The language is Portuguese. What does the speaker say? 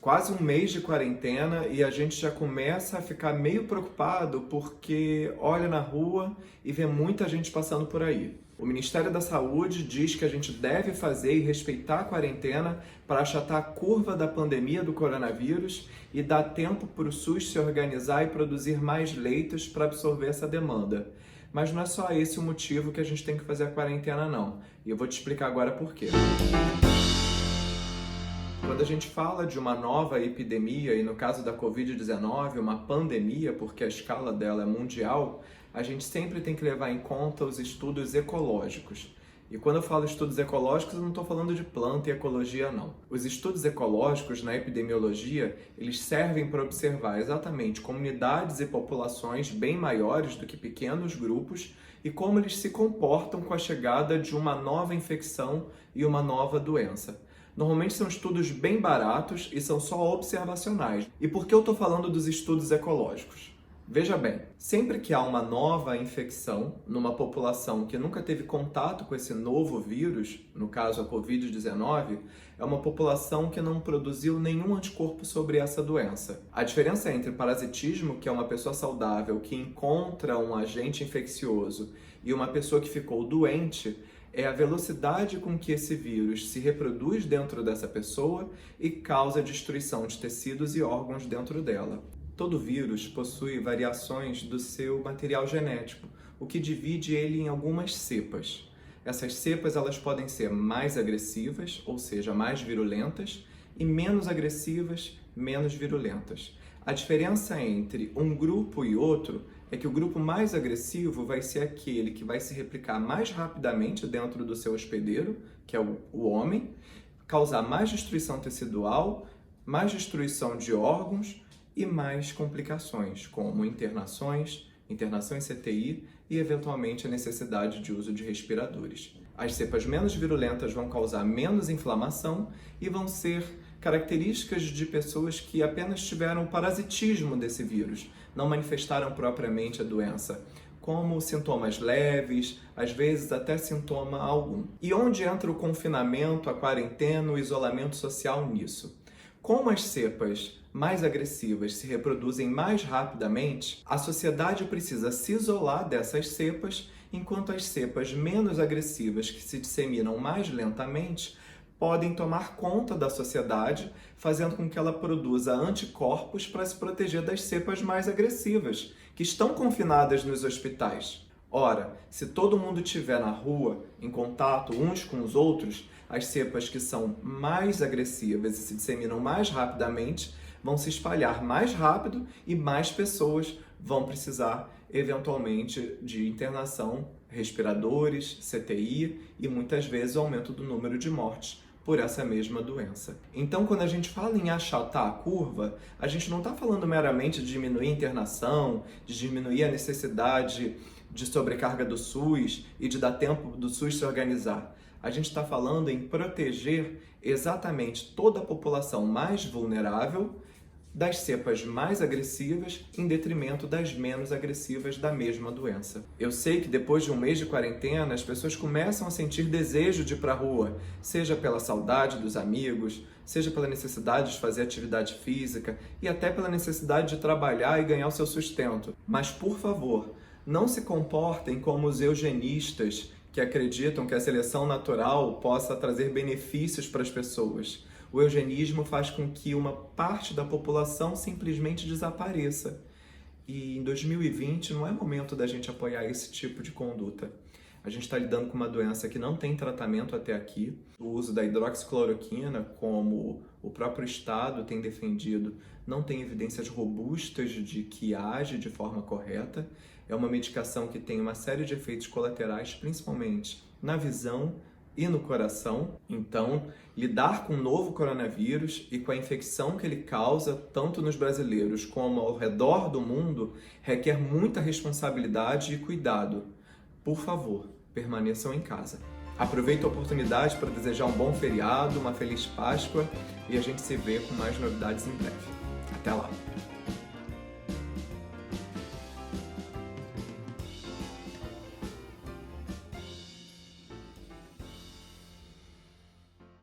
quase um mês de quarentena e a gente já começa a ficar meio preocupado porque olha na rua e vê muita gente passando por aí. O Ministério da Saúde diz que a gente deve fazer e respeitar a quarentena para achatar a curva da pandemia do coronavírus e dar tempo para o SUS se organizar e produzir mais leitos para absorver essa demanda. Mas não é só esse o motivo que a gente tem que fazer a quarentena, não. E eu vou te explicar agora por quê. Quando a gente fala de uma nova epidemia, e no caso da Covid-19, uma pandemia, porque a escala dela é mundial, a gente sempre tem que levar em conta os estudos ecológicos. E quando eu falo estudos ecológicos, eu não estou falando de planta e ecologia, não. Os estudos ecológicos na epidemiologia, eles servem para observar exatamente comunidades e populações bem maiores do que pequenos grupos e como eles se comportam com a chegada de uma nova infecção e uma nova doença. Normalmente são estudos bem baratos e são só observacionais. E por que eu estou falando dos estudos ecológicos? Veja bem, sempre que há uma nova infecção numa população que nunca teve contato com esse novo vírus, no caso a Covid-19, é uma população que não produziu nenhum anticorpo sobre essa doença. A diferença entre parasitismo, que é uma pessoa saudável que encontra um agente infeccioso, e uma pessoa que ficou doente, é a velocidade com que esse vírus se reproduz dentro dessa pessoa e causa destruição de tecidos e órgãos dentro dela. Todo vírus possui variações do seu material genético, o que divide ele em algumas cepas. Essas cepas elas podem ser mais agressivas, ou seja, mais virulentas, e menos agressivas, menos virulentas. A diferença entre um grupo e outro é que o grupo mais agressivo vai ser aquele que vai se replicar mais rapidamente dentro do seu hospedeiro, que é o homem, causar mais destruição tecidual, mais destruição de órgãos e mais complicações, como internação em CTI e, eventualmente, a necessidade de uso de respiradores. As cepas menos virulentas vão causar menos inflamação e vão ser características de pessoas que apenas tiveram o parasitismo desse vírus, não manifestaram propriamente a doença, como sintomas leves, às vezes até sintoma algum. E onde entra o confinamento, a quarentena, o isolamento social nisso? Como as cepas mais agressivas se reproduzem mais rapidamente, a sociedade precisa se isolar dessas cepas, enquanto as cepas menos agressivas, que se disseminam mais lentamente, podem tomar conta da sociedade, fazendo com que ela produza anticorpos para se proteger das cepas mais agressivas, que estão confinadas nos hospitais. Ora, se todo mundo estiver na rua, em contato uns com os outros, as cepas que são mais agressivas e se disseminam mais rapidamente vão se espalhar mais rápido e mais pessoas vão precisar, eventualmente, de internação, respiradores, CTI e muitas vezes o aumento do número de mortes por essa mesma doença. Então, quando a gente fala em achatar a curva, a gente não está falando meramente de diminuir a internação, de diminuir a necessidade de sobrecarga do SUS e de dar tempo do SUS se organizar. A gente está falando em proteger exatamente toda a população mais vulnerável das cepas mais agressivas em detrimento das menos agressivas da mesma doença. Eu sei que depois de um mês de quarentena, as pessoas começam a sentir desejo de ir para a rua, seja pela saudade dos amigos, seja pela necessidade de fazer atividade física e até pela necessidade de trabalhar e ganhar o seu sustento. Mas, por favor, não se comportem como os eugenistas que acreditam que a seleção natural possa trazer benefícios para as pessoas. O eugenismo faz com que uma parte da população simplesmente desapareça. E em 2020 não é momento da gente apoiar esse tipo de conduta. A gente está lidando com uma doença que não tem tratamento até aqui. O uso da hidroxicloroquina, como o próprio Estado tem defendido, não tem evidências robustas de que age de forma correta. É uma medicação que tem uma série de efeitos colaterais, principalmente na visão e no coração. Então, lidar com o novo coronavírus e com a infecção que ele causa, tanto nos brasileiros como ao redor do mundo, requer muita responsabilidade e cuidado. Por favor, permaneçam em casa. Aproveito a oportunidade para desejar um bom feriado, uma feliz Páscoa e a gente se vê com mais novidades em breve. Até lá!